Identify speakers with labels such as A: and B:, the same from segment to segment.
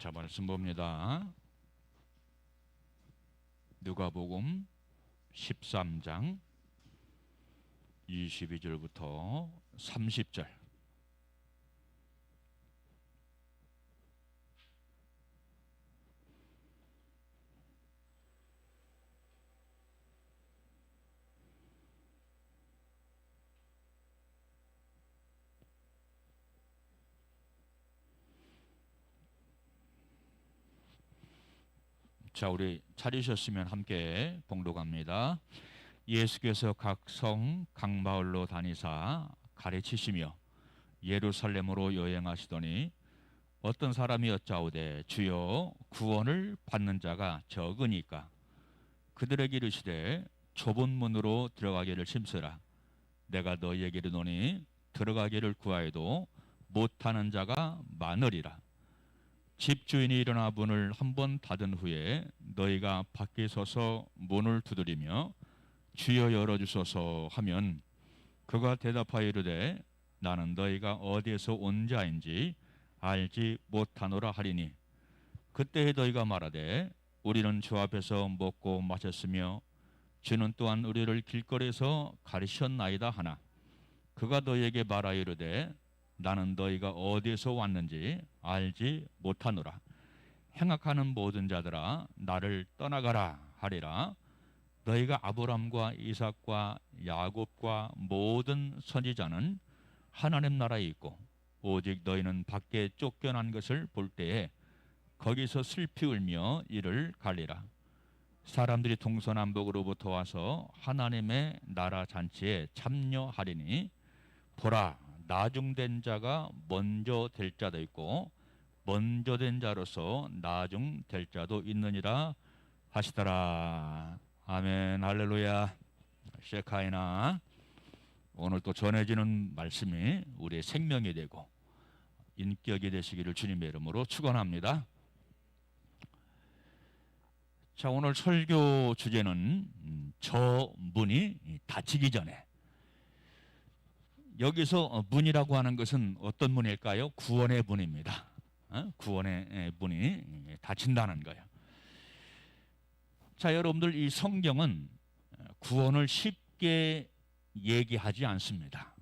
A: 자, 말씀 봅니다. 누가복음 13장 22절부터 30절. 자, 우리 찾으셨으면 함께 봉독합니다. 예수께서 각 성, 각 마을로 다니사 가르치시며 예루살렘으로 여행하시더니 어떤 사람이 여짜오되 주여 구원을 받는 자가 적으니까 그들에게 이르시되 좁은 문으로 들어가기를 힘쓰라. 내가 너희에게 이르노니 들어가기를 구하여도 못하는 자가 많으리라. 집주인이 일어나 문을 한 번 닫은 후에 너희가 밖에 서서 문을 두드리며 주여 열어주소서 하면 그가 대답하여 이르되 나는 너희가 어디에서 온 자인지 알지 못하노라 하리니 그때 너희가 말하되 우리는 주 앞에서 먹고 마셨으며 주는 또한 우리를 길거리에서 가르쳤나이다 하나 그가 너희에게 말하여 이르되 나는 너희가 어디에서 왔는지 알지 못하노라. 행악하는 모든 자들아 나를 떠나가라 하리라. 너희가 아브람과 이삭과 야곱과 모든 선지자는 하나님 나라에 있고 오직 너희는 밖에 쫓겨난 것을 볼 때에 거기서 슬피 울며 이를 갈리라. 사람들이 동서남북으로부터 와서 하나님의 나라 잔치에 참여하리니 보라 나중된 자가 먼저 될 자도 있고 먼저 된 자로서 나중될 자도 있느니라 하시더라. 아멘. 할렐루야. 셰카이나. 오늘 또 전해지는 말씀이 우리의 생명이 되고 인격이 되시기를 주님의 이름으로 축원합니다. 자, 오늘 설교 주제는 저 문이 닫히기 전에. 여기서 문이라고 하는 것은 어떤 문일까요? 구원의 문입니다. 구원의 문이 닫힌다는 거예요. 자, 여러분들 이 성경은 구원을 쉽게 얘기하지 않습니다.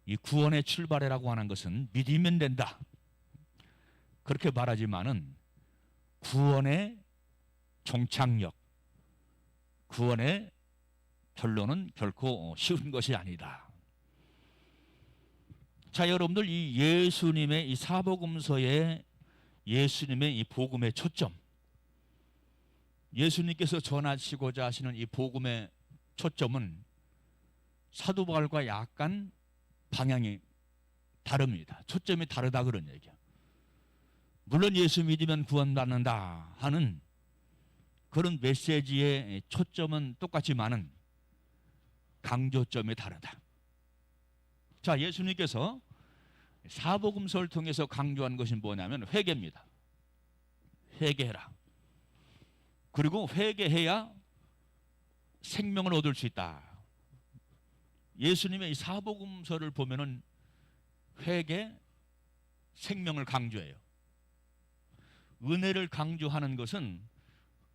A: 이 구원의 출발이라고 하는 것은 믿으면 된다 그렇게 말하지만은 구원의 종착역, 구원의 결론은 결코 쉬운 것이 아니다. 자, 여러분들 이 예수님의 이 사복음서의 예수님의 이 복음의 초점, 예수님께서 전하시고자 하시는 이 복음의 초점은 사도 바울과 약간 방향이 다릅니다. 초점이 다르다 그런 얘기야. 물론 예수 믿으면 구원받는다 하는 그런 메시지의 초점은 똑같지만은 강조점이 다르다. 자, 예수님께서 사복음서를 통해서 강조한 것이 뭐냐면 회개입니다. 회개해라. 그리고 회개해야 생명을 얻을 수 있다. 예수님의 이 사복음서를 보면은 회개, 생명을 강조해요. 은혜를 강조하는 것은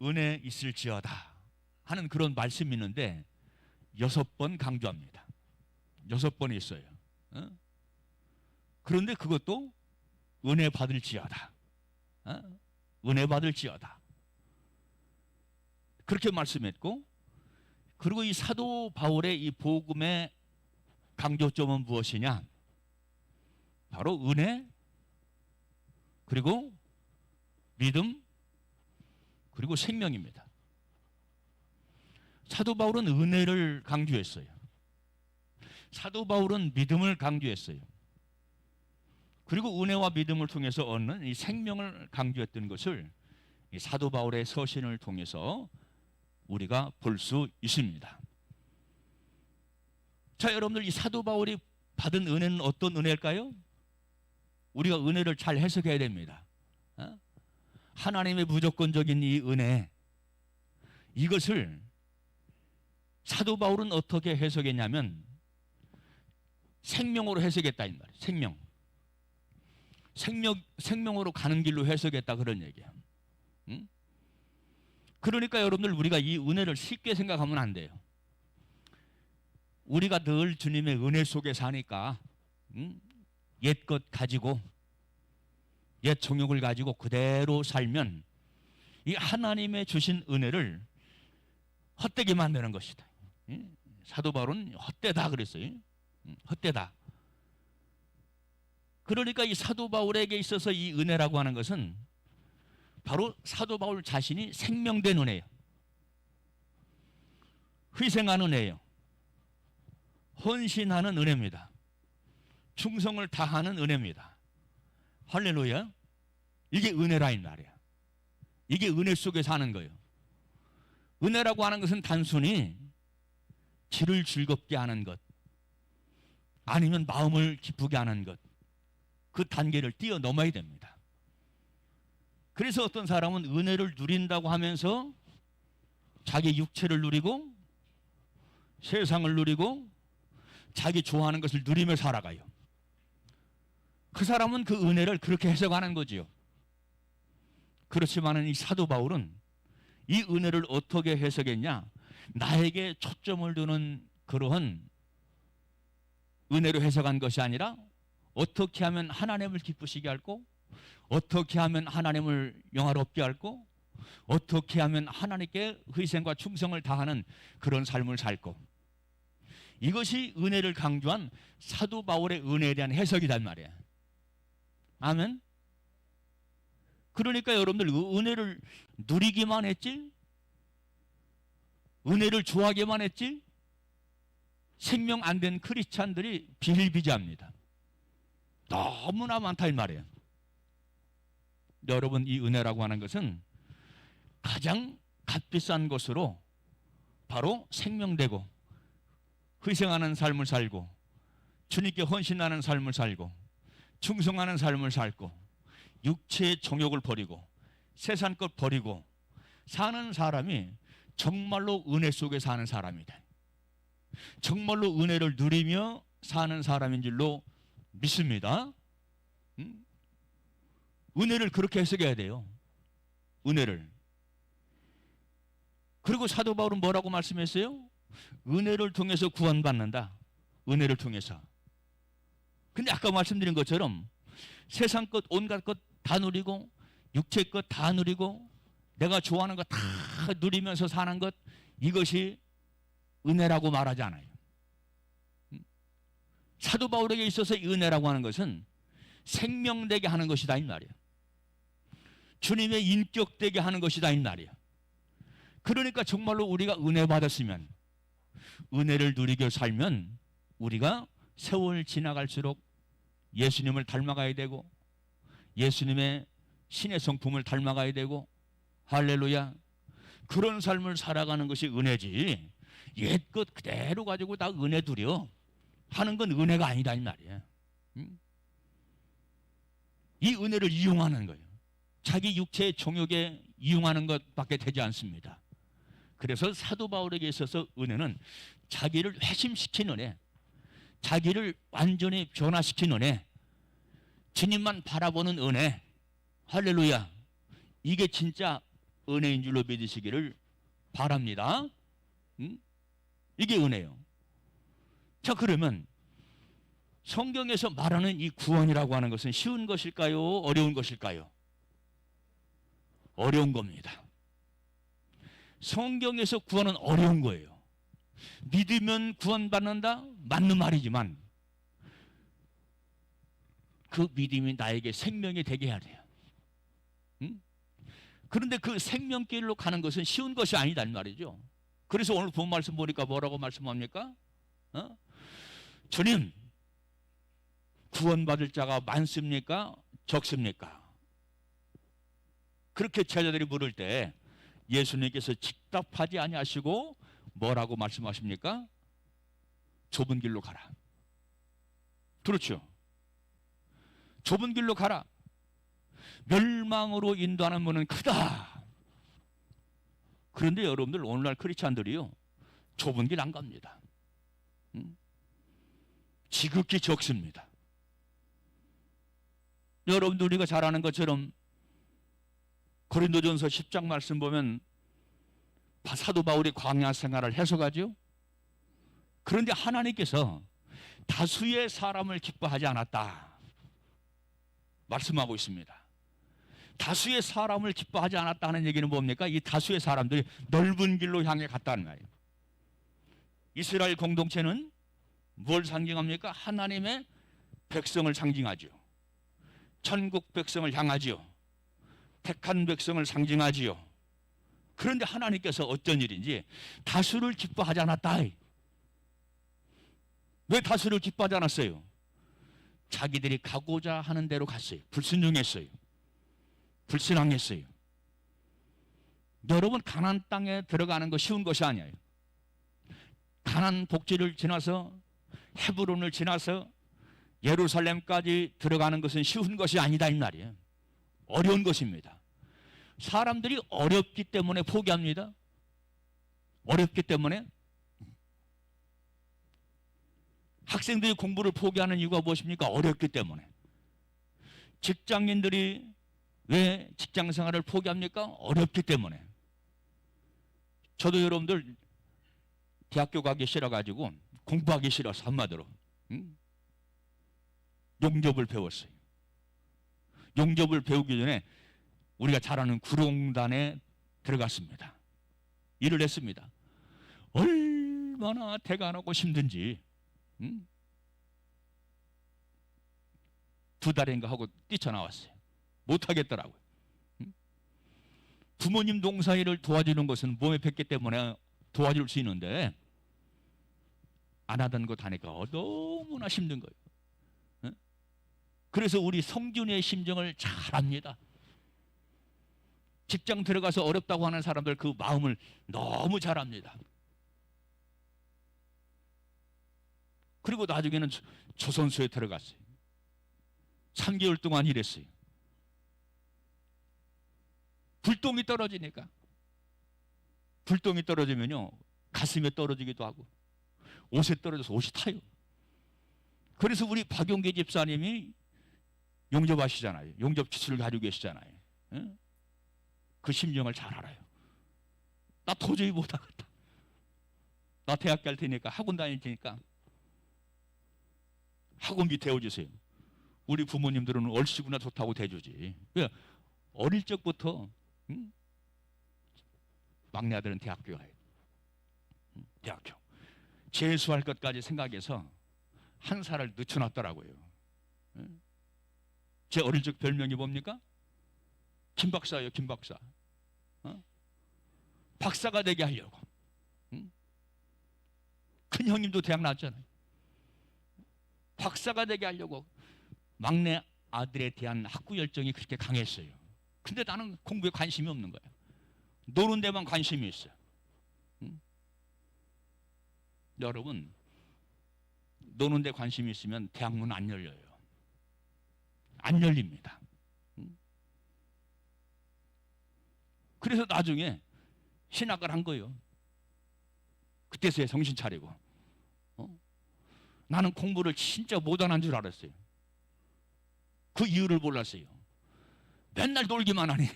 A: 은혜 있을지어다 하는 그런 말씀이 있는데 6번 강조합니다. 6번 있어요. 그런데 그것도 은혜 받을지어다. 은혜 받을지어다. 그렇게 말씀했고, 그리고 이 사도 바울의 이 복음의 강조점은 무엇이냐? 바로 은혜, 그리고 믿음, 그리고 생명입니다. 사도 바울은 은혜를 강조했어요. 사도 바울은 믿음을 강조했어요. 그리고 은혜와 믿음을 통해서 얻는 이 생명을 강조했던 것을 이 사도 바울의 서신을 통해서 우리가 볼 수 있습니다. 자, 여러분들 이 사도 바울이 받은 은혜는 어떤 은혜일까요? 우리가 은혜를 잘 해석해야 됩니다. 하나님의 무조건적인 이 은혜, 이것을 사도 바울은 어떻게 해석했냐면 생명으로 해석했다 이 말이에요. 생명. 생명으로 가는 길로 해석했다 그런 얘기야. 응? 그러니까 여러분들 우리가 이 은혜를 쉽게 생각하면 안 돼요. 우리가 늘 주님의 은혜 속에 사니까 옛것 가지고 옛 정욕을 가지고 그대로 살면 이 하나님의 주신 은혜를 헛되게 만드는 것이다. 사도 바울은 헛되다 그랬어요. 헛되다. 그러니까 이 사도 바울에게 있어서 이 은혜라고 하는 것은 바로 사도 바울 자신이 생명된 은혜예요. 희생하는 은혜예요. 헌신하는 은혜입니다. 충성을 다하는 은혜입니다. 할렐루야. 이게 은혜라 이 말이야. 이게 은혜 속에 사는 거예요. 은혜라고 하는 것은 단순히 지를 즐겁게 하는 것, 아니면 마음을 기쁘게 하는 것, 그 단계를 뛰어넘어야 됩니다. 그래서 어떤 사람은 은혜를 누린다고 하면서 자기 육체를 누리고 세상을 누리고 자기 좋아하는 것을 누리며 살아가요. 그 사람은 그 은혜를 그렇게 해석하는 거지요. 그렇지만은 이 사도 바울은 이 은혜를 어떻게 해석했냐? 나에게 초점을 두는 그러한 은혜로 해석한 것이 아니라 어떻게 하면 하나님을 기쁘시게 할고, 어떻게 하면 하나님을 영화롭게 할고, 어떻게 하면 하나님께 희생과 충성을 다하는 그런 삶을 살고, 이것이 은혜를 강조한 사도 바울의 은혜에 대한 해석이란 말이에요. 아멘. 그러니까 여러분들 은혜를 누리기만 했지, 은혜를 좋아하기만 했지, 생명 안 된 크리스찬들이 비일비재합니다. 너무나 많다 이 말이에요. 여러분, 이 은혜라고 하는 것은 가장 값비싼 것으로 바로 생명되고 희생하는 삶을 살고 주님께 헌신하는 삶을 살고 충성하는 삶을 살고 육체의 정욕을 버리고 세상 것 버리고 사는 사람이 정말로 은혜 속에 사는 사람이다. 정말로 은혜를 누리며 사는 사람인 줄로 믿습니다. 은혜를 그렇게 해석해야 돼요. 은혜를. 그리고 사도 바울은 뭐라고 말씀했어요? 은혜를 통해서 구원받는다. 은혜를 통해서. 근데 아까 말씀드린 것처럼 세상 것 온갖 것 다 누리고 육체 것 다 누리고 내가 좋아하는 것 다 누리면서 사는 것, 이것이 은혜라고 말하지 않아요. 사도 바울에게 있어서 은혜라고 하는 것은 생명되게 하는 것이다 이 말이에요. 주님의 인격되게 하는 것이다 이 말이에요. 그러니까 정말로 우리가 은혜 받았으면, 은혜를 누리며 살면 우리가 세월 지나갈수록 예수님을 닮아가야 되고 예수님의 신의 성품을 닮아가야 되고, 할렐루야, 그런 삶을 살아가는 것이 은혜지, 옛것 그대로 가지고 다 은혜 두려 하는 건 은혜가 아니다 이 말이에요. 이 은혜를 이용하는 거예요. 자기 육체의 정욕에 이용하는 것밖에 되지 않습니다. 그래서 사도 바울에게 있어서 은혜는 자기를 회심시키는 은혜, 자기를 완전히 변화시키는 은혜, 주님만 바라보는 은혜, 할렐루야, 이게 진짜 은혜인 줄로 믿으시기를 바랍니다. 이게 은혜예요. 자, 그러면 성경에서 말하는 이 구원이라고 하는 것은 쉬운 것일까요? 어려운 것일까요? 어려운 겁니다. 성경에서 구원은 어려운 거예요. 믿으면 구원받는다? 맞는 말이지만 그 믿음이 나에게 생명이 되게 해야 돼요. 그런데 그 생명길로 가는 것은 쉬운 것이 아니다 이 말이죠. 그래서 오늘 본 말씀 보니까 뭐라고 말씀합니까? 주님, 구원받을 자가 많습니까? 적습니까? 그렇게 제자들이 물을 때 예수님께서 직답하지 아니하시고 뭐라고 말씀하십니까? 좁은 길로 가라. 그렇죠. 좁은 길로 가라. 멸망으로 인도하는 문은 크다. 그런데 여러분들 오늘날 크리스찬들이요, 좁은 길 안 갑니다. 지극히 적습니다. 여러분들 우리가 잘 아는 것처럼 고린도전서 10장 말씀 보면 사도 바울이 광야 생활을 해서가죠. 그런데 하나님께서 다수의 사람을 기뻐하지 않았다 말씀하고 있습니다. 다수의 사람을 기뻐하지 않았다는 얘기는 뭡니까? 이 다수의 사람들이 넓은 길로 향해 갔다는 거예요. 이스라엘 공동체는 뭘 상징합니까? 하나님의 백성을 상징하죠. 천국 백성을 향하지요. 택한 백성을 상징하지요. 그런데 하나님께서 어쩐 일인지 다수를 기뻐하지 않았다. 왜 다수를 기뻐하지 않았어요? 자기들이 가고자 하는 대로 갔어요. 불순종했어요. 불신앙했어요. 여러분, 가나안 땅에 들어가는 거 쉬운 것이 아니에요. 가나안 복지를 지나서 헤브론을 지나서 예루살렘까지 들어가는 것은 쉬운 것이 아니다 이 말이에요. 어려운 것입니다. 사람들이 어렵기 때문에 포기합니다. 어렵기 때문에. 학생들이 공부를 포기하는 이유가 무엇입니까? 어렵기 때문에. 직장인들이 왜 직장 생활을 포기합니까? 어렵기 때문에. 저도 여러분들 대학교 가기 싫어가지고 공부하기 싫어서 한마디로 용접을 배웠어요. 용접을 배우기 전에 우리가 잘 아는 구룡단에 들어갔습니다. 일을 했습니다. 얼마나 대간하고 힘든지 2달인가 하고 뛰쳐나왔어요. 못하겠더라고요. 부모님 농사일을 도와주는 것은 몸에 뱉기 때문에 도와줄 수 있는데 안 하던 것 하니까 너무나 힘든 거예요. 그래서 우리 성준이의 심정을 잘 압니다. 직장 들어가서 어렵다고 하는 사람들 그 마음을 너무 잘 압니다. 그리고 나중에는 조선소에 들어갔어요. 3개월 동안 일했어요. 불똥이 떨어지니까. 불똥이 떨어지면요 가슴에 떨어지기도 하고 옷에 떨어져서 옷이 타요. 그래서 우리 박용계 집사님이 용접하시잖아요. 용접 기술을 가지고 계시잖아요. 그 심정을 잘 알아요. 나 도저히 못하겠다. 나 대학 갈 테니까 학원 다닐 테니까 학원비 대어주세요. 우리 부모님들은 얼씨구나 좋다고 대주지. 어릴 적부터 막내 아들은 대학교 가요. 대학교 재수할 것까지 생각해서 한 살을 늦춰놨더라고요. 제 어릴 적 별명이 뭡니까? 김 박사예요. 김 박사. 박사가 되게 하려고. 큰 형님도 대학 나왔잖아요. 박사가 되게 하려고 막내 아들에 대한 학구 열정이 그렇게 강했어요. 근데 나는 공부에 관심이 없는 거예요. 노는 데만 관심이 있어요. 여러분, 노는 데 관심이 있으면 대학문 안 열려요. 안 열립니다. 그래서 나중에 신학을 한 거예요. 그때서야 정신 차리고. 나는 공부를 진짜 못하는 줄 알았어요. 그 이유를 몰랐어요. 맨날 놀기만 하니.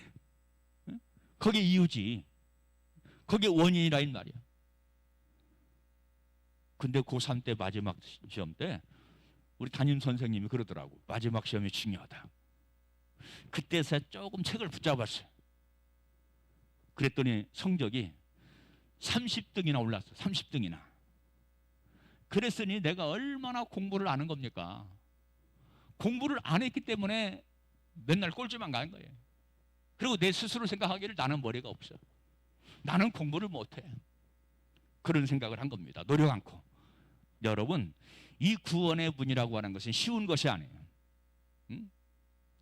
A: 그게 이유지. 그게 원인이라 이 말이야. 근데 고3 때 마지막 시험 때 우리 담임 선생님이 그러더라고. 마지막 시험이 중요하다. 그때서 조금 책을 붙잡았어요. 그랬더니 성적이 30등이나 올랐어. 30등이나. 그랬으니 내가 얼마나 공부를 안 한 겁니까? 공부를 안 했기 때문에 맨날 꼴찌만 가는 거예요. 그리고 내 스스로 생각하기를 나는 머리가 없어. 나는 공부를 못해. 그런 생각을 한 겁니다. 노력 않고. 여러분, 이 구원의 문이라고 하는 것은 쉬운 것이 아니에요.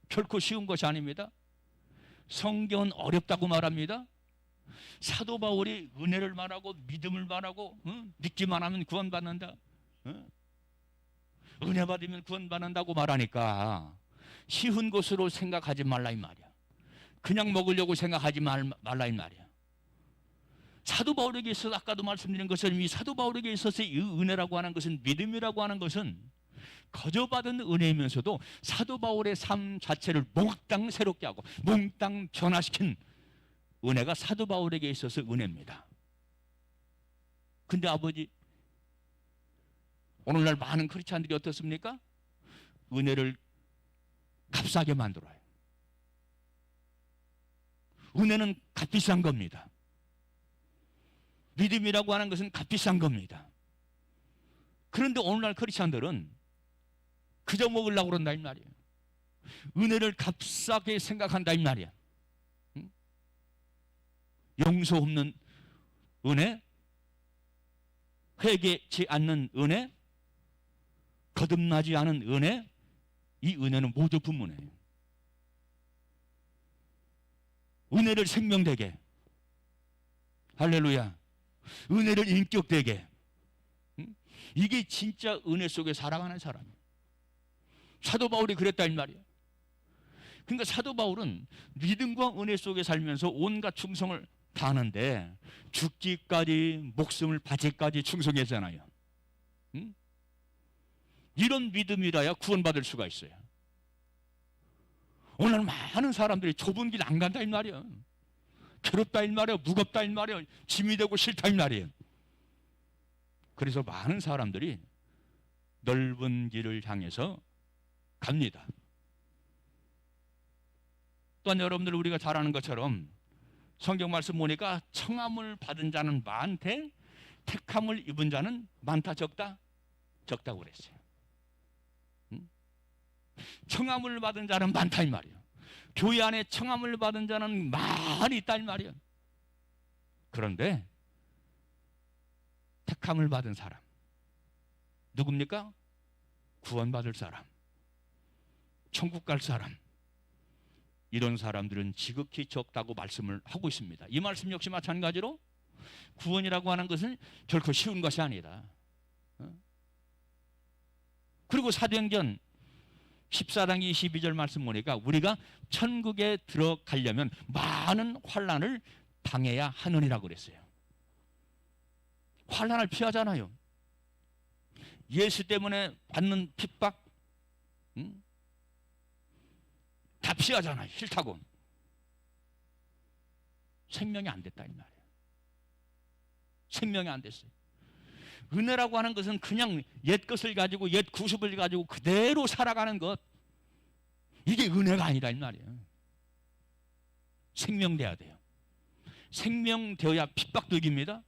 A: 결코 쉬운 것이 아닙니다. 성경은 어렵다고 말합니다. 사도 바울이 은혜를 말하고 믿음을 말하고 믿기만 하면 구원받는다. 은혜 받으면 구원받는다고 말하니까 쉬운 것으로 생각하지 말라 이 말이야. 그냥 먹으려고 생각하지 말라 이 말이야. 사도 바울에게 있어서 아까도 말씀드린 것처럼 이 사도 바울에게 있어서 이 은혜라고 하는 것은 믿음이라고 하는 것은 거저 받은 은혜이면서도 사도 바울의 삶 자체를 몽땅 새롭게 하고 몽땅 변화시킨 은혜가 사도 바울에게 있어서 은혜입니다. 근데 아버지, 오늘날 많은 크리스찬들이 어떻습니까? 은혜를 값싸게 만들어요. 은혜는 값비싼 겁니다. 믿음이라고 하는 것은 값비싼 겁니다. 그런데 오늘날 크리스찬들은 그저 먹으려고 그런다 이 말이에요. 은혜를 값싸게 생각한다 이 말이야. 응? 용서 없는 은혜, 회개치 않는 은혜, 거듭나지 않은 은혜, 이 은혜는 모두 분문해요. 은혜를 생명되게, 할렐루야, 은혜를 인격되게, 이게 진짜 은혜 속에 살아가는 사람이에요. 사도 바울이 그랬다 이 말이에요. 그러니까 사도 바울은 믿음과 은혜 속에 살면서 온갖 충성을 다하는데 죽기까지, 목숨을 바치기까지 충성했잖아요. 이런 믿음이라야 구원받을 수가 있어요. 오늘 많은 사람들이 좁은 길 안 간다 이 말이에요. 괴롭다 이 말이에요. 무겁다 이 말이에요. 짐이 되고 싫다 이 말이에요. 그래서 많은 사람들이 넓은 길을 향해서 갑니다. 또한 여러분들 우리가 잘 아는 것처럼 성경 말씀 보니까 청함을 받은 자는 많되 택함을 입은 자는 많다 적다? 적다고 그랬어요. 청함을 받은 자는 많다 이 말이에요. 교회 안에 청함을 받은 자는 많이 있다 이 말이에요. 그런데 택함을 받은 사람 누굽니까? 구원받을 사람, 천국 갈 사람, 이런 사람들은 지극히 적다고 말씀을 하고 있습니다. 이 말씀 역시 마찬가지로 구원이라고 하는 것은 결코 쉬운 것이 아니다. 그리고 사도행전 14장 22절 말씀 보니까 우리가 천국에 들어가려면 많은 환난을 당해야 하느니라고 그랬어요. 환난을 피하잖아요. 예수 때문에 받는 핍박, 다 피하잖아요. 싫다고. 생명이 안 됐다 이 말이에요. 생명이 안 됐어요. 은혜라고 하는 것은 그냥 옛 것을 가지고 옛 구습을 가지고 그대로 살아가는 것, 이게 은혜가 아니라 이 말이에요. 생명돼야 돼요. 생명되어야 핍박도 이깁니다.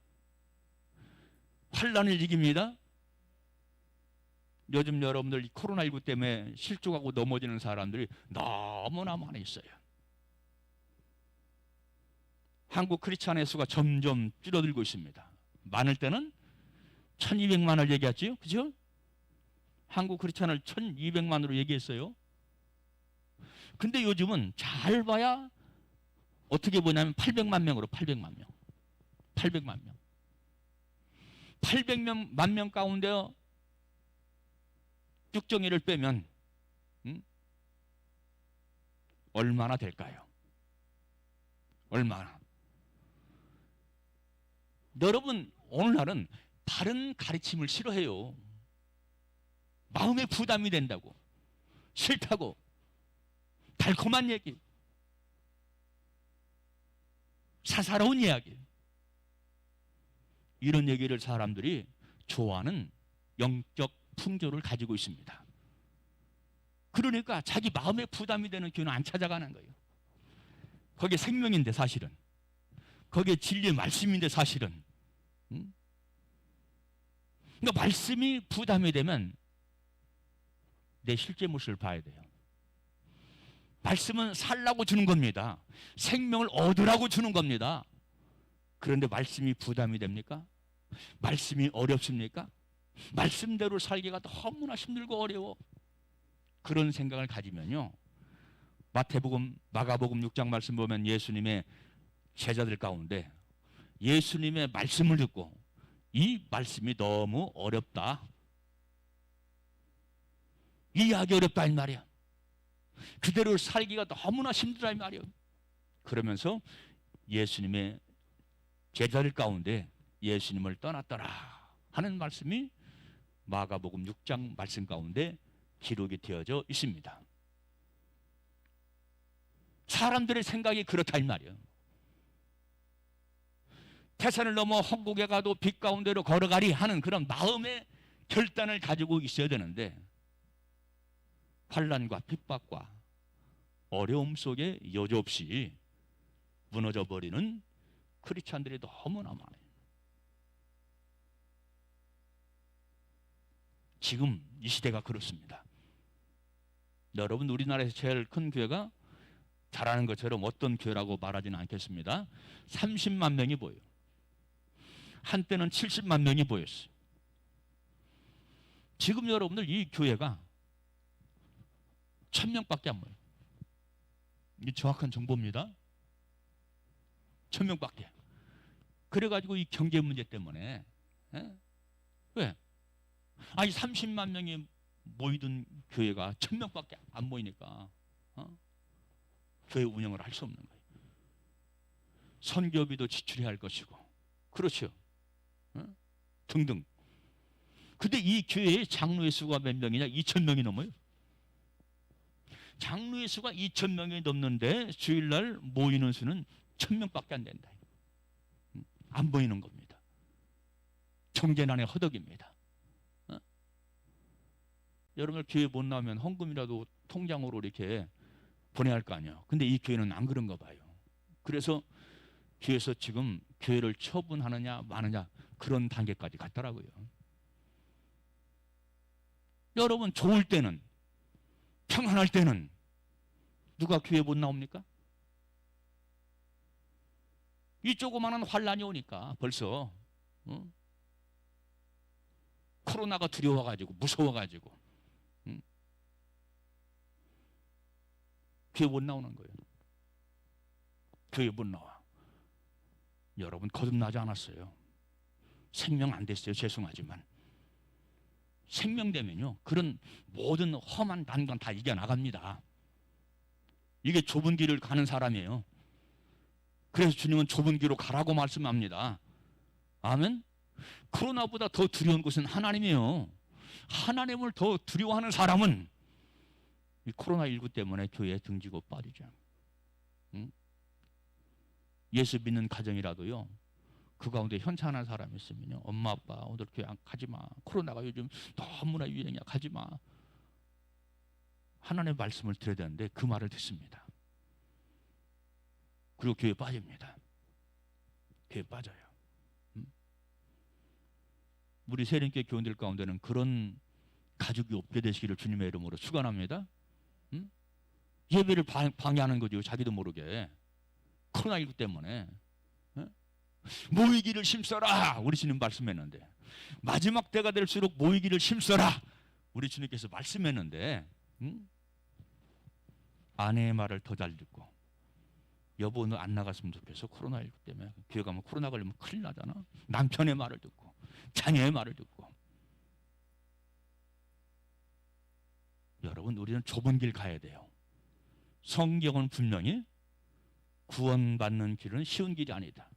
A: 환난을 이깁니다. 요즘 여러분들 코로나19 때문에 실족하고 넘어지는 사람들이 너무나 많이 있어요. 한국 크리스찬의 수가 점점 줄어들고 있습니다. 많을 때는 1200만을 얘기했지요. 그죠? 한국 크리스찬을 1200만으로 얘기했어요. 근데 요즘은 잘 봐야 어떻게 보냐면 800만 명으로 800만 명. 800만 명. 800만 명 가운데 육정이를 빼면 얼마나 될까요? 얼마나? 여러분 오늘날은 바른 가르침을 싫어해요. 마음에 부담이 된다고, 싫다고, 달콤한 얘기, 사사로운 이야기, 이런 얘기를 사람들이 좋아하는 영적 풍조를 가지고 있습니다. 그러니까 자기 마음에 부담이 되는 교회는 안 찾아가는 거예요. 거기에 생명인데 사실은, 거기에 진리의 말씀인데 사실은, 그러니까 말씀이 부담이 되면 내 실제 모습을 봐야 돼요. 말씀은 살라고 주는 겁니다. 생명을 얻으라고 주는 겁니다. 그런데 말씀이 부담이 됩니까? 말씀이 어렵습니까? 말씀대로 살기가 너무나 힘들고 어려워. 그런 생각을 가지면요, 마태복음, 마가복음 6장 말씀 보면 예수님의 제자들 가운데 예수님의 말씀을 듣고 이 말씀이 너무 어렵다, 이해하기 어렵다 이 말이야. 그대로 살기가 너무나 힘들다 이 말이야. 그러면서 예수님의 제자들 가운데 예수님을 떠났더라 하는 말씀이 마가복음 6장 말씀 가운데 기록이 되어져 있습니다. 사람들의 생각이 그렇다 이 말이에요. 태산을 넘어 홍곡에 가도 빛 가운데로 걸어가리 하는 그런 마음의 결단을 가지고 있어야 되는데, 환난과 핍박과 어려움 속에 여지없이 무너져 버리는 크리스찬들이 너무나 많아요. 지금 이 시대가 그렇습니다. 여러분, 우리나라에서 제일 큰 교회가 잘하는 것처럼 어떤 교회라고 말하지는 않겠습니다. 30만 명이 보여요. 한때는 70만 명이 보였어요. 지금 여러분들 이 교회가 1000명밖에 안 모여요. 이게 정확한 정보입니다. 1000명밖에. 그래가지고 이 경제 문제 때문에, 왜? 아니 30만 명이 모이던 교회가 1000명밖에 안 모이니까 교회 운영을 할 수 없는 거예요. 선교비도 지출해야 할 것이고, 그렇죠. 등등. 근데 이 교회의 장로의 수가 몇 명이냐? 2000명이 넘어요. 장로의 수가 2000명이 넘는데 주일날 모이는 수는 1000명밖에 안 된다. 안 보이는 겁니다. 정제난의 허덕입니다. 여러분들 교회 못 나오면 헌금이라도 통장으로 이렇게 보내야 할 거 아니에요. 근데 이 교회는 안 그런가 봐요. 그래서 교회에서 지금 교회를 처분하느냐 마느냐 그런 단계까지 갔더라고요. 여러분, 좋을 때는, 평안할 때는 누가 교회 못 나옵니까? 이 조그마한 환란이 오니까 벌써 코로나가 두려워가지고 무서워가지고 교회 못 나오는 거예요. 교회 못 나와. 여러분, 거듭나지 않았어요. 생명 안 됐어요. 죄송하지만 생명되면요, 그런 모든 험한 난관 다 이겨나갑니다. 이게 좁은 길을 가는 사람이에요. 그래서 주님은 좁은 길로 가라고 말씀합니다. 아멘. 코로나보다 더 두려운 것은 하나님이에요. 하나님을 더 두려워하는 사람은 이 코로나19 때문에 교회에 등지고 빠지죠. 예수 믿는 가정이라도요, 그 가운데 현찬한 사람이 있으면요, 엄마 아빠 오늘 교회 가지 마. 코로나가 요즘 너무나 유행이야. 가지 마. 하나님의 말씀을 들어야 되는데 그 말을 듣습니다. 그리고 교회 빠집니다. 교회 빠져요. 우리 세림교회 교원들 가운데는 그런 가족이 없게 되시기를 주님의 이름으로 축원합니다. 예배를 방해하는 거죠. 자기도 모르게. 코로나19 때문에. 모이기를 힘써라. 우리 주님 말씀했는데, 마지막 때가 될수록 모이기를 힘써라. 우리 주님께서 말씀했는데, 아내의 말을 더 잘 듣고, 여보 너 안 나갔으면 좋겠어. 코로나19 때문에. 교회 가면 코로나 걸리면 큰일 나잖아. 남편의 말을 듣고, 자녀의 말을 듣고. 여러분, 우리는 좁은 길 가야 돼요. 성경은 분명히 구원받는 길은 쉬운 길이 아니다.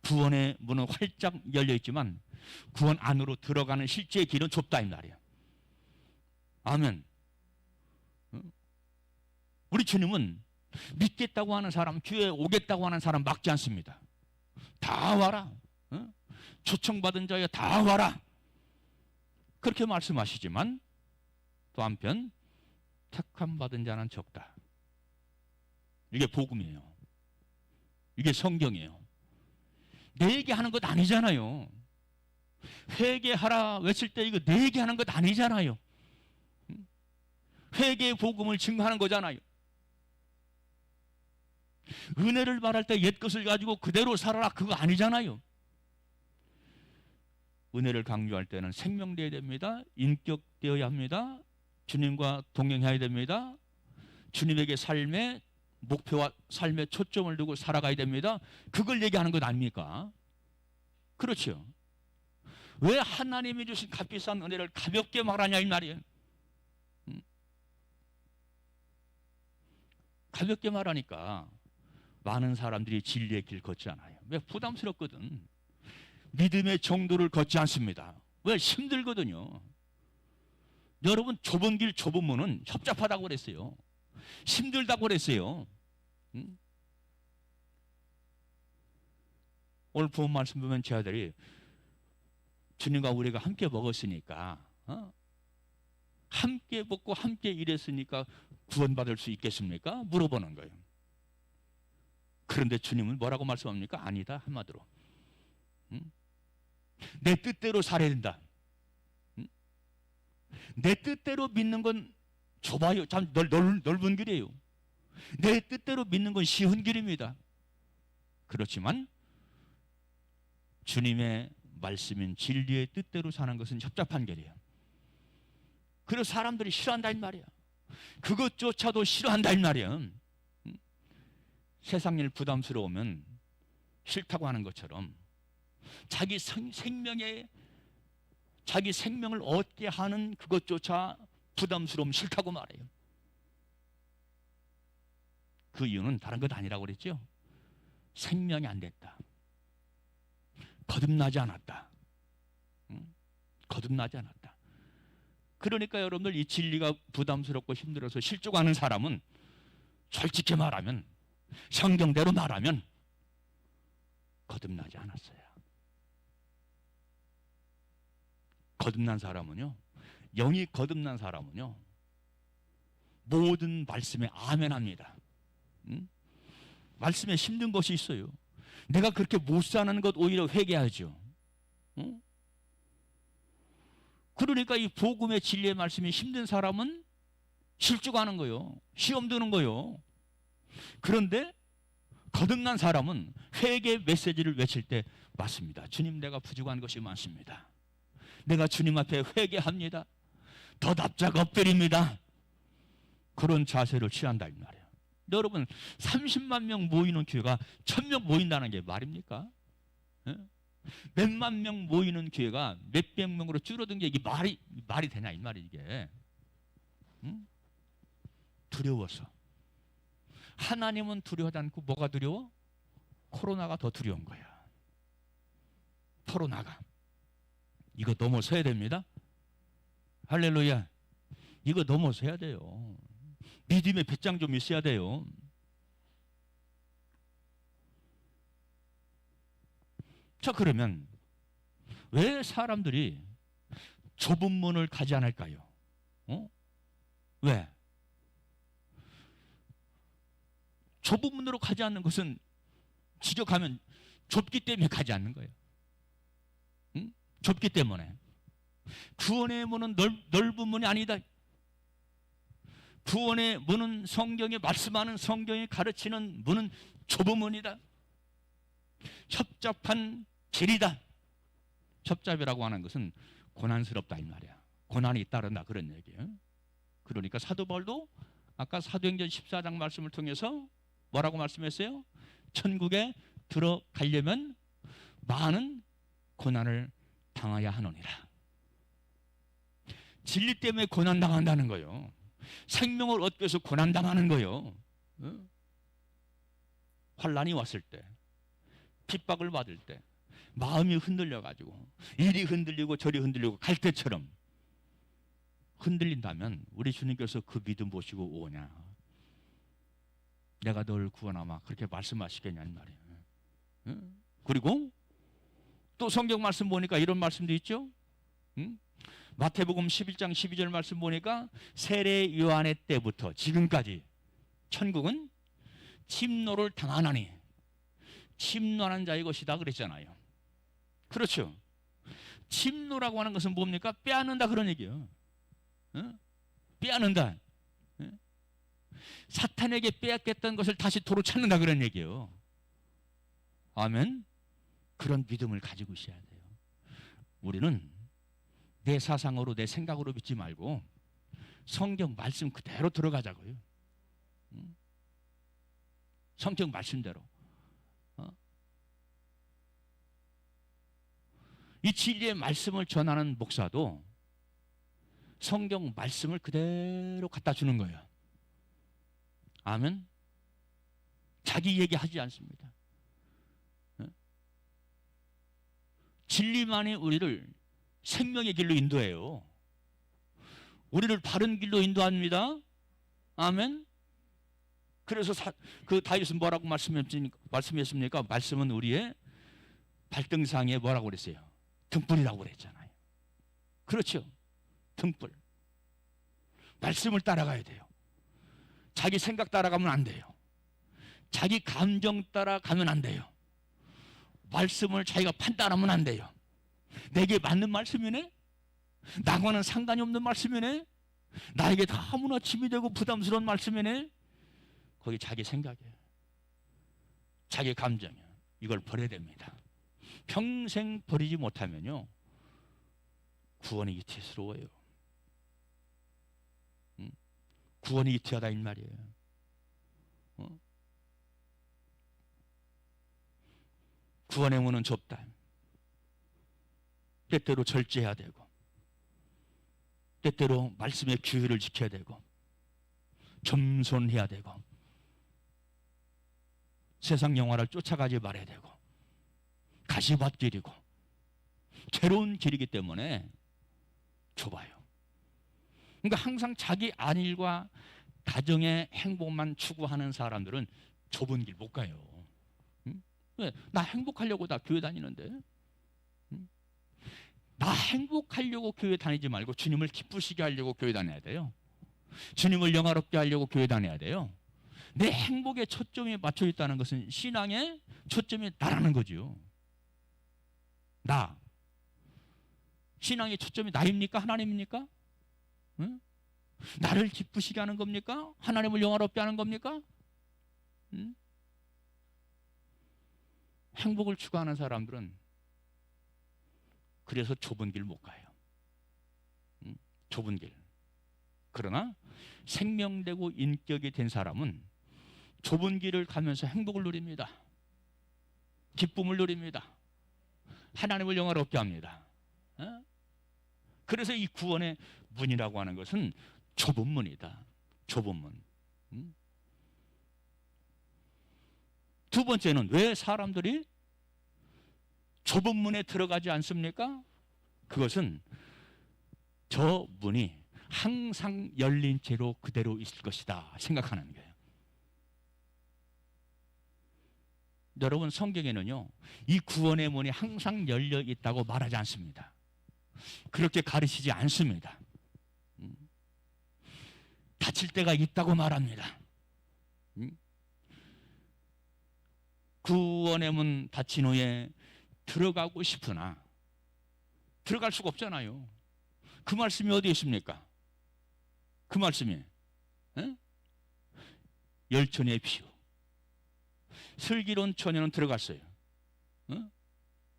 A: 구원의 문은 활짝 열려 있지만 구원 안으로 들어가는 실제 길은 좁다 이 말이에요. 아멘. 우리 주님은 믿겠다고 하는 사람, 교회에 오겠다고 하는 사람 막지 않습니다. 다 와라. 초청받은 자여 다 와라. 그렇게 말씀하시지만 또 한편 택함 받은 자는 적다. 이게 복음이에요. 이게 성경이에요. 내 얘기하는 것 아니잖아요. 회개하라 외칠 때 이거 내 얘기하는 것 아니잖아요. 회개의 복음을 증거하는 거잖아요. 은혜를 말할 때 옛것을 가지고 그대로 살아라 그거 아니잖아요. 은혜를 강조할 때는 생명되어야 됩니다. 인격되어야 합니다. 주님과 동행해야 됩니다. 주님에게 삶의 목표와 삶의 초점을 두고 살아가야 됩니다. 그걸 얘기하는 것 아닙니까? 그렇죠. 왜 하나님이 주신 값비싼 은혜를 가볍게 말하냐 이 말이에요. 가볍게 말하니까 많은 사람들이 진리의 길 걷지 않아요. 왜? 부담스럽거든. 믿음의 정도를 걷지 않습니다. 왜? 힘들거든요. 여러분, 좁은 길 좁은 문은 협잡하다고 그랬어요. 힘들다고 그랬어요. 오늘 본 말씀 보면 제 아들이 주님과 우리가 함께 먹었으니까 함께 먹고 함께 일했으니까 구원받을 수 있겠습니까? 물어보는 거예요. 그런데 주님은 뭐라고 말씀합니까? 아니다, 한마디로. 내 뜻대로 살아야 된다. 내 뜻대로 믿는 건 좁아요. 참 넓은 길이에요. 내 뜻대로 믿는 건 쉬운 길입니다. 그렇지만 주님의 말씀인 진리의 뜻대로 사는 것은 협잡한 길이에요. 그래서 사람들이 싫어한다 이 말이야. 그것조차도 싫어한다 이 말이야. 세상 일 부담스러우면 싫다고 하는 것처럼 자기 생명을 얻게 하는 그것조차 부담스러움 싫다고 말해요. 그 이유는 다른 것 아니라고 그랬죠. 생명이 안 됐다. 거듭나지 않았다. 거듭나지 않았다. 그러니까 여러분들, 이 진리가 부담스럽고 힘들어서 실족하는 사람은 솔직히 말하면, 성경대로 말하면 거듭나지 않았어요. 거듭난 사람은요, 영이 거듭난 사람은요, 모든 말씀에 아멘합니다. 말씀에 힘든 것이 있어요. 내가 그렇게 못 사는 것 오히려 회개하죠. 그러니까 이 복음의 진리의 말씀이 힘든 사람은 실족하는 거요. 시험 드는 거요. 그런데 거듭난 사람은 회개 메시지를 외칠 때, 맞습니다. 주님, 내가 부족한 것이 많습니다. 내가 주님 앞에 회개합니다. 더 납작 엎드립니다. 그런 자세를 취한다 이 말이에요. 여러분, 30만 명 모이는 교회가 1000명 모인다는 게 말입니까? 몇만 명 모이는 교회가 몇백 명으로 줄어든 게 이게 말이 되냐 이 말이 이게. 두려워서. 하나님은 두려워하지 않고 뭐가 두려워? 코로나가 더 두려운 거야. 코로나가. 이거 넘어서야 됩니다. 할렐루야. 이거 넘어서야 돼요. 믿음의 배짱 좀 있어야 돼요. 자, 그러면 왜 사람들이 좁은 문을 가지 않을까요? 왜? 좁은 문으로 가지 않는 것은 지적하면 좁기 때문에 가지 않는 거예요. 좁기 때문에. 구원의 문은 넓은 문이 아니다. 구원의 문은, 성경에 말씀하는, 성경이 가르치는 문은 좁은 문이다. 협잡한 길이다. 협잡이라고 하는 것은 고난스럽다 이 말이야. 고난이 따른다 그런 얘기예요. 그러니까 사도 바울도 아까 사도행전 14장 말씀을 통해서 뭐라고 말씀했어요? 천국에 들어가려면 많은 고난을 당해야 하노니라. 진리 때문에 고난당한다는 거예요. 생명을 얻기 위해서 고난당하는 거예요. 환난이 왔을 때, 핍박을 받을 때, 마음이 흔들려가지고 이리 흔들리고 저리 흔들리고 갈 때처럼 흔들린다면 우리 주님께서 그 믿음 보시고 오냐, 내가 널 구원하마, 그렇게 말씀하시겠냐는 말이에요. 그리고 또 성경 말씀 보니까 이런 말씀도 있죠. 마태복음 11장 12절 말씀 보니까 세례 요한의 때부터 지금까지 천국은 침노를 당하나니 침노하는 자의 것이다 그랬잖아요. 그렇죠. 침노라고 하는 것은 뭡니까? 빼앗는다 그런 얘기예요. 빼앗는다. 사탄에게 빼앗겼던 것을 다시 도로 찾는다 그런 얘기예요. 아멘. 그런 믿음을 가지고 있어야 돼요. 우리는 내 사상으로, 내 생각으로 믿지 말고 성경 말씀 그대로 들어가자고요. 성경 말씀대로. 이 진리의 말씀을 전하는 목사도 성경 말씀을 그대로 갖다 주는 거예요. 아멘. 자기 얘기하지 않습니다. 진리만이 우리를 생명의 길로 인도해요. 우리를 바른 길로 인도합니다. 아멘. 그래서 그 다윗은 뭐라고 말씀했습니까? 말씀은 우리의 발등상에 뭐라고 그랬어요? 등불이라고 그랬잖아요. 그렇죠. 등불. 말씀을 따라가야 돼요. 자기 생각 따라가면 안 돼요. 자기 감정 따라가면 안 돼요. 말씀을 자기가 판단하면 안 돼요. 내게 맞는 말씀이네? 나와는 상관이 없는 말씀이네? 나에게 너무나 짐이 되고 부담스러운 말씀이네? 거기 자기 생각이에요. 자기 감정이에요. 이걸 버려야 됩니다. 평생 버리지 못하면요, 구원이 위태스러워요. 구원이 위태하다 이 말이에요. 구원의 문은 좁다. 때때로 절제해야 되고, 때때로 말씀의 규율을 지켜야 되고, 겸손해야 되고, 세상 영화를 쫓아가지 말아야 되고, 가시밭길이고 괴로운 길이기 때문에 좁아요. 그러니까 항상 자기 안일과 가정의 행복만 추구하는 사람들은 좁은 길 못 가요. 왜? 나 행복하려고 다 교회 다니는데. 나 행복하려고 교회 다니지 말고 주님을 기쁘시게 하려고 교회 다녀야 돼요. 주님을 영화롭게 하려고 교회 다녀야 돼요. 내 행복에 초점이 맞춰 있다는 것은 신앙의 초점이 나라는 거죠. 나. 신앙의 초점이 나입니까? 하나님입니까? 응? 나를 기쁘시게 하는 겁니까? 하나님을 영화롭게 하는 겁니까? 응? 행복을 추구하는 사람들은 그래서 좁은 길 못 가요. 응? 좁은 길. 그러나 생명되고 인격이 된 사람은 좁은 길을 가면서 행복을 누립니다. 기쁨을 누립니다. 하나님을 영화롭게 합니다. 어? 그래서 이 구원의 문이라고 하는 것은 좁은 문이다. 좁은 문. 두 번째는 왜 사람들이 좁은 문에 들어가지 않습니까? 그것은 저 문이 항상 열린 채로 그대로 있을 것이다 생각하는 거예요. 여러분, 성경에는요, 이 구원의 문이 항상 열려 있다고 말하지 않습니다. 그렇게 가르치지 않습니다. 닫힐 때가 있다고 말합니다. 구원의 문 닫힌 후에 들어가고 싶으나 들어갈 수가 없잖아요. 그 말씀이 어디에 있습니까? 그 말씀이 열천의 피요. 슬기로운 처녀는 들어갔어요.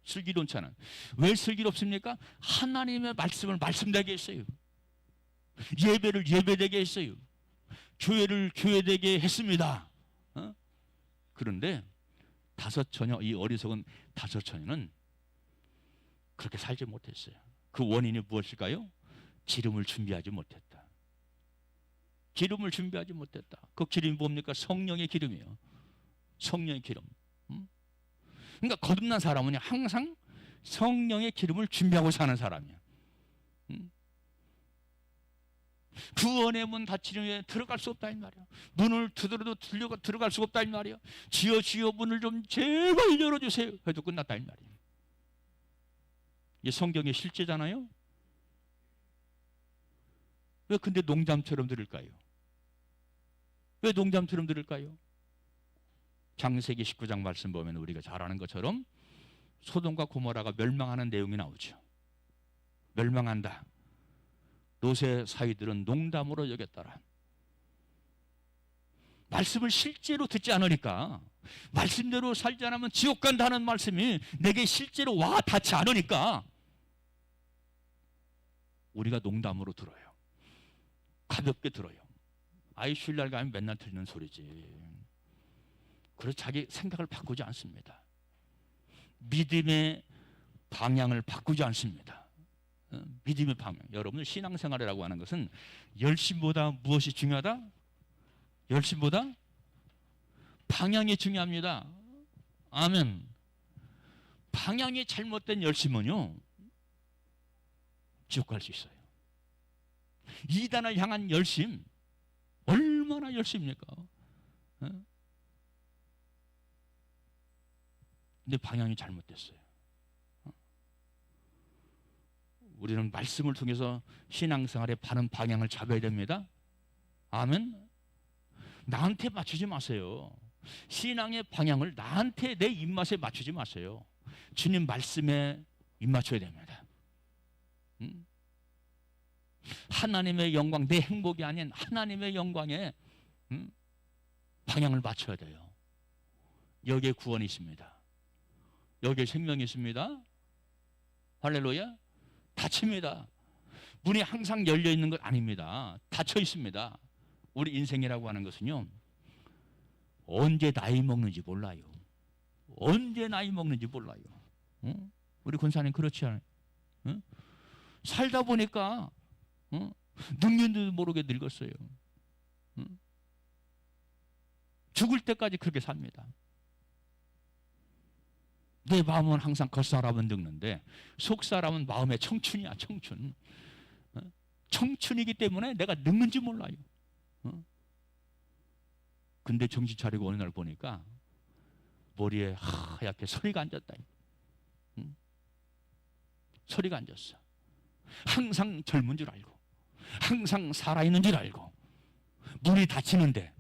A: 슬기로운 처녀는 왜 슬기롭습니까? 하나님의 말씀을 말씀되게 했어요. 예배를 예배되게 했어요. 교회를 교회되게 했습니다. 그런데 다섯 처녀, 이 어리석은 다섯 처녀는 그렇게 살지 못했어요. 그 원인이 무엇일까요? 기름을 준비하지 못했다. 기름을 준비하지 못했다. 그 기름이 뭡니까? 성령의 기름이에요. 성령의 기름. 그러니까 거듭난 사람은 항상 성령의 기름을 준비하고 사는 사람이야. 구원의 문 닫히는 후에 들어갈 수 없다 이 말이야. 문을 두드려도 들어갈 수 없다 이 말이야. 주여 주여 문을 좀 제발 열어주세요 해도 끝났다 이 말이야. 이게 성경의 실제잖아요. 왜 근데 농담처럼 들을까요? 왜 농담처럼 들을까요? 창세기 19장 말씀 보면 우리가 잘 아는 것처럼 소돔과 고모라가 멸망하는 내용이 나오죠. 멸망한다. 롯의 사위들은 농담으로 여겼더라. 말씀을 실제로 듣지 않으니까, 말씀대로 살지 않으면 지옥 간다는 말씀이 내게 실제로 와 닿지 않으니까 우리가 농담으로 들어요. 가볍게 들어요. 아이 신날 가면 맨날 듣는 소리지. 그래서 자기 생각을 바꾸지 않습니다. 믿음의 방향을 바꾸지 않습니다. 믿음의 방향. 여러분, 신앙생활이라고 하는 것은 열심보다 무엇이 중요하다? 열심보다 방향이 중요합니다. 아멘. 방향이 잘못된 열심은요, 지옥 갈 수 있어요. 이단을 향한 열심 얼마나 열심입니까? 근데 방향이 잘못됐어요. 우리는 말씀을 통해서 신앙생활의 바른 방향을 잡아야 됩니다. 아멘. 나한테 맞추지 마세요. 신앙의 방향을 나한테, 내 입맛에 맞추지 마세요. 주님 말씀에 입맞춰야 됩니다. 하나님의 영광, 내 행복이 아닌 하나님의 영광에 방향을 맞춰야 돼요. 여기에 구원이 있습니다. 여기에 생명이 있습니다. 할렐루야. 닫힙니다. 문이 항상 열려 있는 것 아닙니다. 닫혀 있습니다. 우리 인생이라고 하는 것은요, 언제 나이 먹는지 몰라요. 언제 나이 먹는지 몰라요. 우리 권사님 그렇지 않아요? 살다 보니까 늙는지도 모르게 늙었어요. 죽을 때까지 그렇게 삽니다. 내 마음은 항상 겉사람은 늙는데 속사람은 마음의 청춘이야. 청춘. 청춘이기 때문에 내가 늙는지 몰라요. 근데 정신 차리고 어느 날 보니까 머리에 하얗게 서리가 앉았다. 서리가 앉았어. 항상 젊은 줄 알고 항상 살아있는 줄 알고 문이 닫히는데,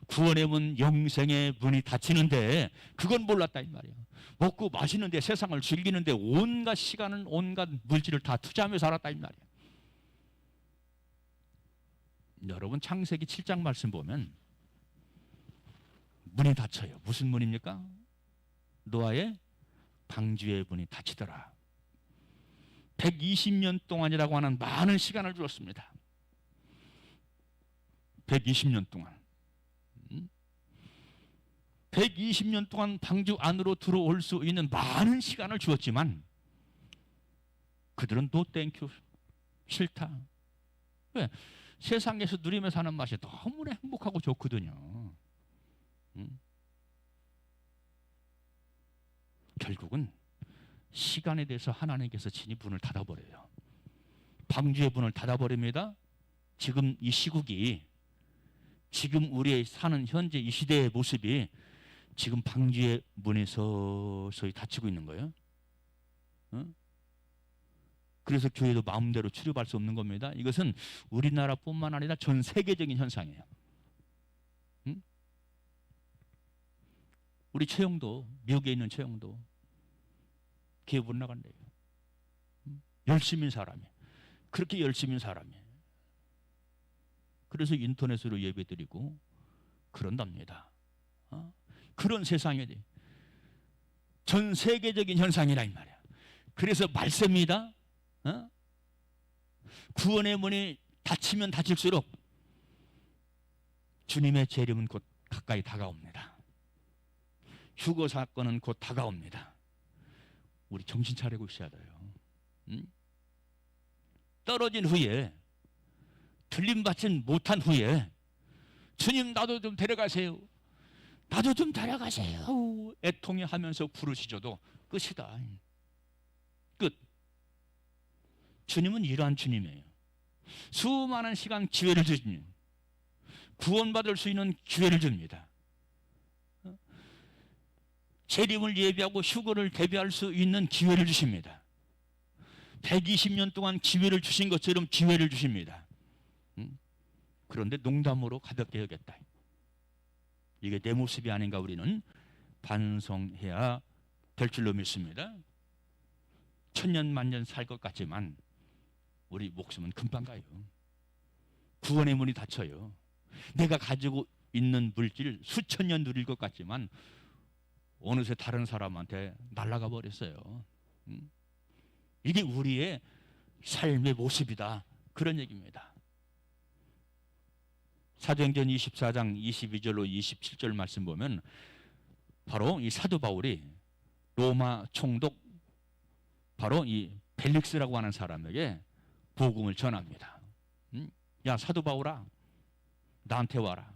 A: 구원의 문, 영생의 문이 닫히는데 그건 몰랐다 이 말이야. 먹고 마시는데, 세상을 즐기는데 온갖 시간은, 온갖 물질을 다 투자하며 살았다 이 말이야. 여러분 창세기 7장 말씀 보면 문이 닫혀요. 무슨 문입니까? 노아의 방주의 문이 닫히더라. 120년 동안이라고 하는 많은 시간을 주었습니다. 120년 동안. 120년 동안 방주 안으로 들어올 수 있는 많은 시간을 주었지만 그들은 no 땡큐, 싫다. 왜? 세상에서 누리며 사는 맛이 너무나 행복하고 좋거든요. 결국은 시간에 대해서 하나님께서 친히 문을 닫아버려요. 방주의 문을 닫아버립니다. 지금 이 시국이, 지금 우리의 사는 현재 이 시대의 모습이 지금 방주의 문이 서서히 닫히고 있는 거예요. 그래서 교회도 마음대로 출입할 수 없는 겁니다. 이것은 우리나라뿐만 아니라 전 세계적인 현상이에요. 우리 최영도, 미국에 있는 최영도 교회 못 나간대요. 열심인 사람이, 그렇게 열심인 사람이. 그래서 인터넷으로 예배드리고 그런답니다. 그런 세상이 전 세계적인 현상이라 이 말이야. 그래서 말씀입니다. 구원의 문이 닫히면 닫힐수록 주님의 재림은 곧 가까이 다가옵니다. 휴거 사건은 곧 다가옵니다. 우리 정신 차리고 있어야 돼요. 떨어진 후에, 들림받지 못한 후에 주님 나도 좀 데려가세요, 나도 좀 데려가세요 애통해 하면서 부르시줘도 끝이다. 끝. 주님은 이러한 주님이에요. 수많은 시간 기회를 주십니다. 구원받을 수 있는 기회를 줍니다. 재림을 예비하고 휴거를 대비할 수 있는 기회를 주십니다. 120년 동안 기회를 주신 것처럼 기회를 주십니다. 그런데 농담으로 가볍게 여겼다. 이게 내 모습이 아닌가 우리는 반성해야 될 줄로 믿습니다. 천년 만년 살 것 같지만 우리 목숨은 금방 가요. 구원의 문이 닫혀요. 내가 가지고 있는 물질 수천 년 누릴 것 같지만 어느새 다른 사람한테 날아가 버렸어요. 이게 우리의 삶의 모습이다, 그런 얘기입니다. 사도행전 24장 22절로 27절 말씀 보면 바로 이 사도 바울이 로마 총독 바로 이 벨릭스라고 하는 사람에게 복음을 전합니다. 야 사도 바울아, 나한테 와라.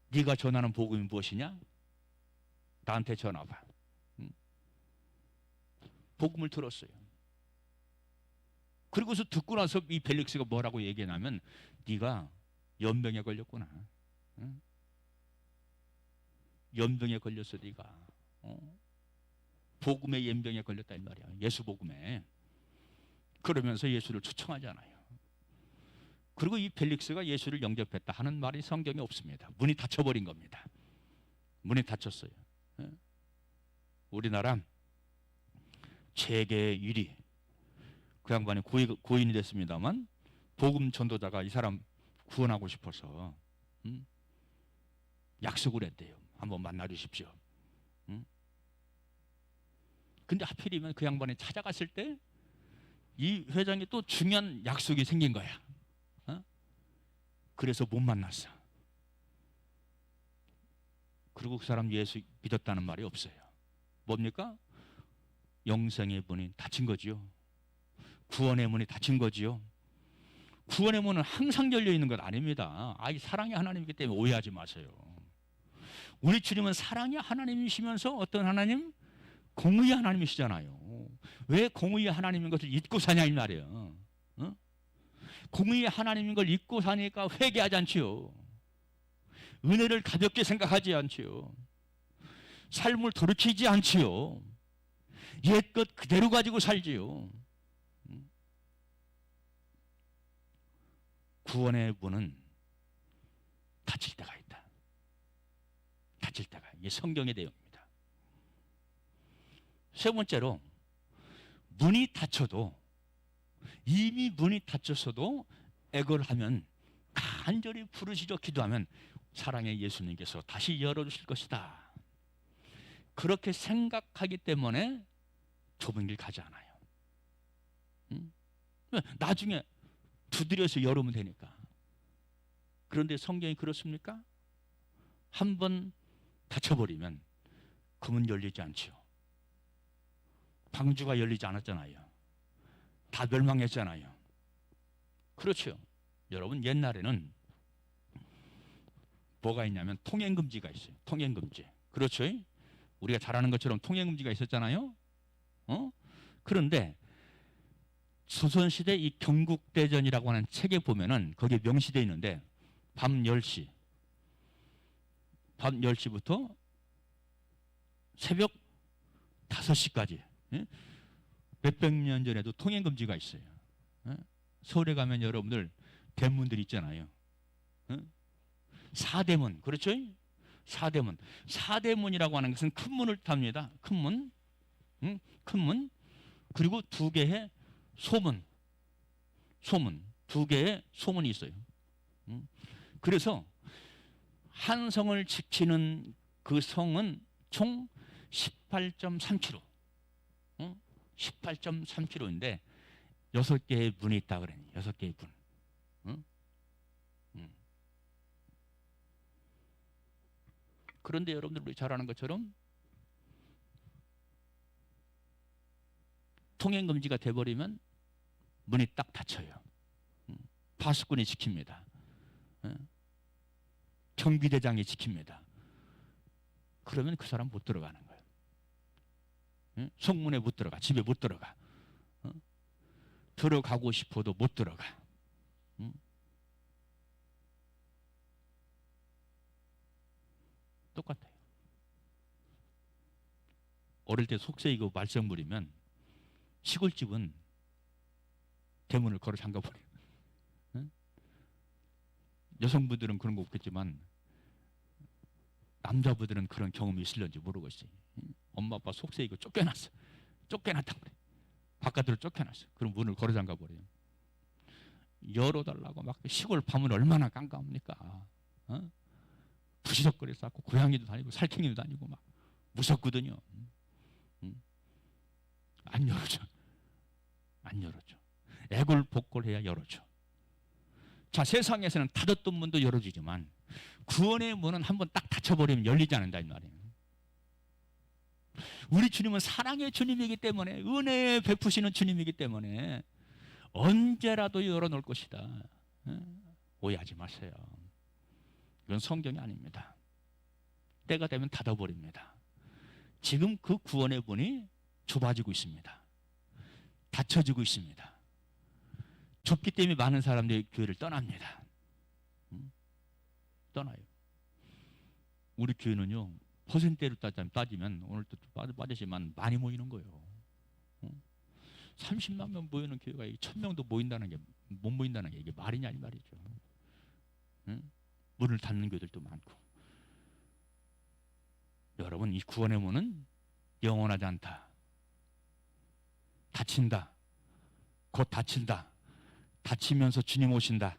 A: 네가 전하는 복음이 무엇이냐? 나한테 전화봐. 복음을 들었어요. 그리고서 듣고 나서 이 벨릭스가 뭐라고 얘기하냐면 네가 연병에 걸렸구나. 응? 연병에 걸렸어 네가. 복음의 연병에 걸렸다 이 말이야. 예수 복음에. 그러면서 예수를 초청하잖아요. 그리고 이 벨릭스가 예수를 영접했다 하는 말이 성경에 없습니다. 문이 닫혀버린 겁니다. 문이 닫혔어요. 우리나라 재계 1위 그 양반이 고인이 됐습니다만 복음 전도자가 이 사람 구원하고 싶어서 약속을 했대요. 한번 만나 주십시오. 근데 하필이면 그 양반이 찾아갔을 때 이 회장이 또 중요한 약속이 생긴 거야. 그래서 못 만났어. 그리고 그 사람 예수 믿었다는 말이 없어요. 뭡니까? 영생의 문이 닫힌 거지요. 구원의 문이 닫힌 거지요. 구원의 문은 항상 열려 있는 것 아닙니다. 아이 사랑의 하나님이기 때문에 오해하지 마세요. 우리 주님은 사랑의 하나님이시면서 어떤 하나님? 공의의 하나님이시잖아요. 왜 공의의 하나님인 것을 잊고 사냐 이 말이에요. 공의의 하나님인 걸 잊고 사니까 회개하지 않지요. 은혜를 가볍게 생각하지 않지요. 삶을 돌이키지 않지요. 옛것 그대로 가지고 살지요. 구원의 문은 닫힐 때가 있다. 닫힐 때가. 이게 성경의 내용입니다. 세 번째로 문이 닫혀도 이미 문이 닫혔어도 애걸 하면 간절히 부르짖어 기도하면 사랑의 예수님께서 다시 열어주실 것이다. 그렇게 생각하기 때문에 좁은 길 가지 않아요. 나중에 두드려서 열으면 되니까. 그런데 성경이 그렇습니까? 한번 닫혀버리면 그 문 열리지 않죠. 방주가 열리지 않았잖아요. 다 멸망했잖아요. 그렇죠. 여러분 옛날에는 뭐가 있냐면 통행금지가 있어요. 통행금지. 그렇죠. 우리가 잘 아는 것처럼 통행금지가 있었잖아요. 그런데 조선시대 이 경국대전이라고 하는 책에 보면은 거기에 명시되어 있는데 밤 10시부터 새벽 5시까지 몇백 년 전에도 통행금지가 있어요. 서울에 가면 여러분들 대문들 있잖아요. 사대문, 그렇죠? 사대문. 사대문이라고 하는 것은 큰 문을 탑니다. 큰 문. 큰 문. 그리고 두 개의 소문. 두 개의 소문이 있어요. 그래서 한 성을 지키는 그 성은 총 18.3km. 18.3km인데 6개의 문이 있다 그래요. 6개의 문. 그런데 여러분들 우리 잘 아는 것처럼 통행금지가 돼버리면 문이 딱 닫혀요. 파수꾼이 지킵니다. 경비대장이 지킵니다. 그러면 그 사람 못 들어가는 거예요. 성문에 못 들어가. 집에 못 들어가. 들어가고 싶어도 못 들어가. 똑같아요. 어릴 때 속세이고 말썽 부리면 시골집은 대문을 걸어 잠가버려요. 여성분들은 그런 거 없겠지만 남자분들은 그런 경험이 있을런지 모르겠어요. 엄마 아빠 속세이고 쫓겨났어. 쫓겨났다고 그래. 바깥으로 쫓겨났어. 그럼 문을 걸어 잠가버려요. 열어달라고 막 시골 밤은 얼마나 깜깜합니까? 부시럭거려서 갖고 고양이도 다니고 살쾡이도 다니고 막 무섭거든요. 안 열어줘. 안 열어줘. 애골복골해야 열어줘. 자, 세상에서는 닫았던 문도 열어주지만 구원의 문은 한번 딱 닫혀버리면 열리지 않는다 이 말이에요. 우리 주님은 사랑의 주님이기 때문에, 은혜 베푸시는 주님이기 때문에 언제라도 열어놓을 것이다. 오해하지 마세요. 이건 성경이 아닙니다. 때가 되면 닫아버립니다. 지금 그 구원의 문이 좁아지고 있습니다. 닫혀지고 있습니다. 좁기 때문에 많은 사람들이 교회를 떠납니다. 떠나요. 우리 교회는요, 퍼센트로 따지면 오늘도 빠지지만 많이 모이는 거예요. 30만 명 모이는 교회가 1000명도 모인다는 게 못 모인다는 게 이게 말이냐 이 말이죠. 문을 닫는 교회들도 많고. 여러분, 이 구원의 문은 영원하지 않다. 닫힌다. 곧 닫힌다. 닫히면서 주님 오신다.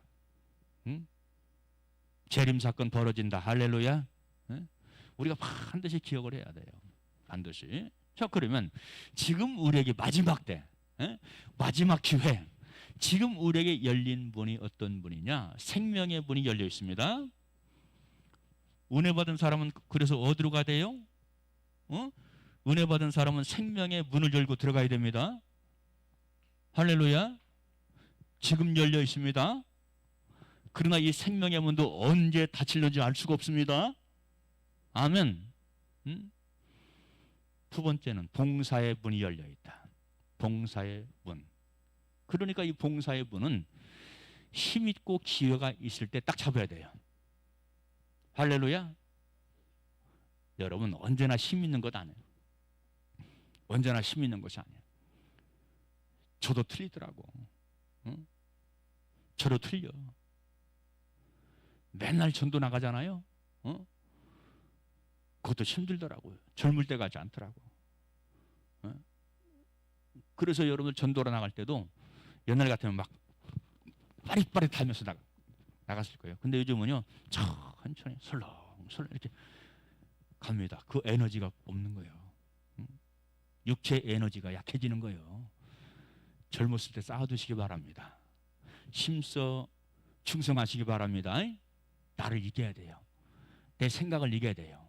A: 재림 사건 벌어진다. 할렐루야. 우리가 반드시 기억을 해야 돼요. 반드시. 자, 그러면 지금 우리에게 마지막 때, 마지막 기회, 지금 우리에게 열린 문이 어떤 문이냐? 생명의 문이 열려 있습니다. 은혜 받은 사람은 그래서 어디로 가야 돼요? 은혜 받은 사람은 생명의 문을 열고 들어가야 됩니다. 할렐루야. 지금 열려 있습니다. 그러나 이 생명의 문도 언제 닫힐는지 알 수가 없습니다. 아멘. 두 번째는 봉사의 문이 열려 있다. 봉사의 문. 그러니까 이 봉사의 문은 힘있고 기회가 있을 때 딱 잡아야 돼요. 할렐루야. 여러분, 언제나 힘 있는 것 아니에요. 언제나 힘 있는 것이 아니에요. 저도 틀리더라고. 저도 틀려. 맨날 전도 나가잖아요. 그것도 힘들더라고요. 젊을 때 가지 않더라고. 그래서 여러분들 전도로 나갈 때도 옛날 같으면 막 빠릿빠릿하면서 나갔을 거예요. 근데 요즘은요, 천천히 설렁설렁 이렇게 갑니다. 그 에너지가 없는 거예요. 육체 에너지가 약해지는 거예요. 젊었을 때 쌓아두시기 바랍니다. 힘써 충성하시기 바랍니다. 나를 이겨야 돼요. 내 생각을 이겨야 돼요.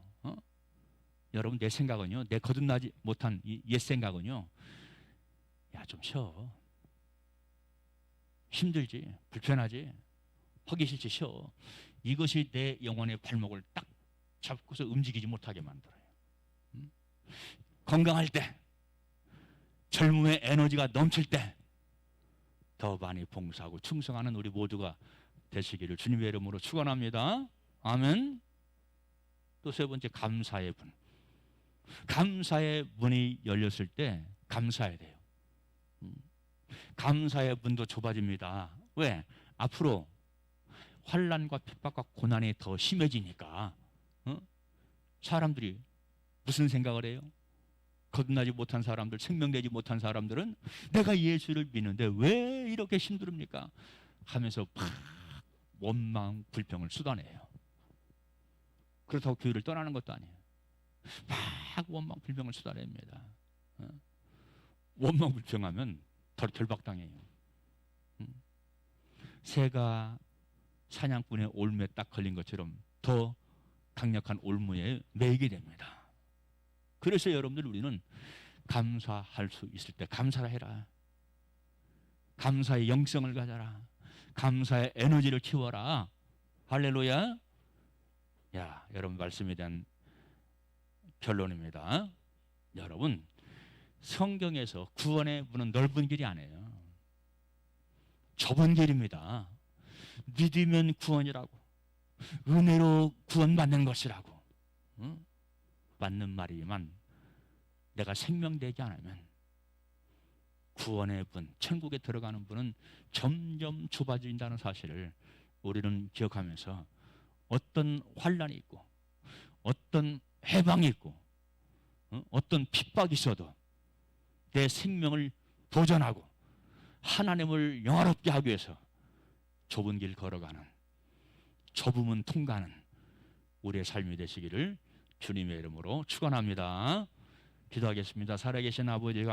A: 여러분, 내 생각은요, 내 거듭나지 못한 이 옛 생각은요, 야, 좀 쉬어. 힘들지, 불편하지, 하기 싫지, 쉬어. 이것이 내 영혼의 발목을 딱 잡고서 움직이지 못하게 만들어요. 건강할 때, 젊음의 에너지가 넘칠 때 더 많이 봉사하고 충성하는 우리 모두가 되시기를 주님의 이름으로 축원합니다. 아멘. 또 세 번째, 감사의 문. 감사의 문이 열렸을 때 감사해야 돼요. 감사의 문도 좁아집니다. 왜? 앞으로 환난과 핍박과 고난이 더 심해지니까 사람들이 무슨 생각을 해요? 거듭나지 못한 사람들, 생명되지 못한 사람들은 내가 예수를 믿는데 왜 이렇게 힘듭니까? 하면서 막 원망, 불평을 쏟아내요. 그렇다고 교회를 떠나는 것도 아니에요. 막 원망, 불평을 쏟아냅니다. 원망, 불평하면 결박당해요. 새가 사냥꾼의 올무에 딱 걸린 것처럼 더 강력한 올무에 매이게 됩니다. 그래서 여러분들, 우리는 감사할 수 있을 때 감사를 해라. 감사의 영성을 가져라. 감사의 에너지를 키워라. 할렐루야. 야, 여러분, 말씀에 대한 결론입니다. 여러분, 성경에서 구원의 문은 넓은 길이 아니에요. 좁은 길입니다. 믿으면 구원이라고, 은혜로 구원받는 것이라고. 맞는 말이지만 내가 생명되지 않으면 구원의 문, 천국에 들어가는 문은 점점 좁아진다는 사실을 우리는 기억하면서 어떤 환난이 있고 어떤 해방이 있고 어떤 핍박이 있어도 내 생명을 보존하고 하나님을 영화롭게 하기 위해서 좁은 길 걸어가는, 좁음은 통과하는 우리의 삶이 되시기를 주님의 이름으로 축원합니다. 기도하겠습니다. 살아계신 아버지,